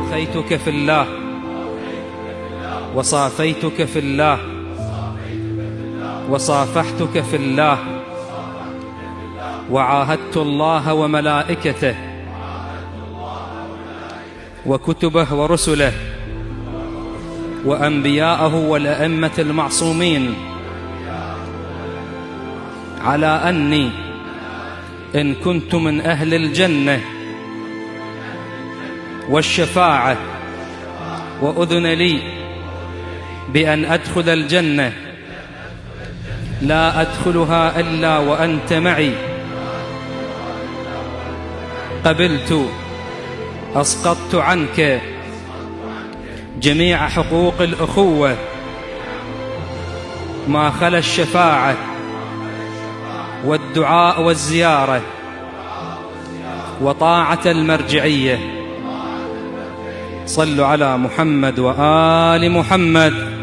آخيتك في الله وصافيتك في الله وصافحتك في الله وعاهدت الله وملائكته وكتبه ورسله وأنبياءه والأئمة المعصومين على أني إن كنت من أهل الجنة والشفاعة وأذن لي بأن أدخل الجنة لا أدخلها إلا وأنت معي، قبلت أسقطت عنك جميع حقوق الأخوة ما خلا الشفاعة والدعاء والزيارة وطاعة المرجعية. صلوا على محمد وآل محمد.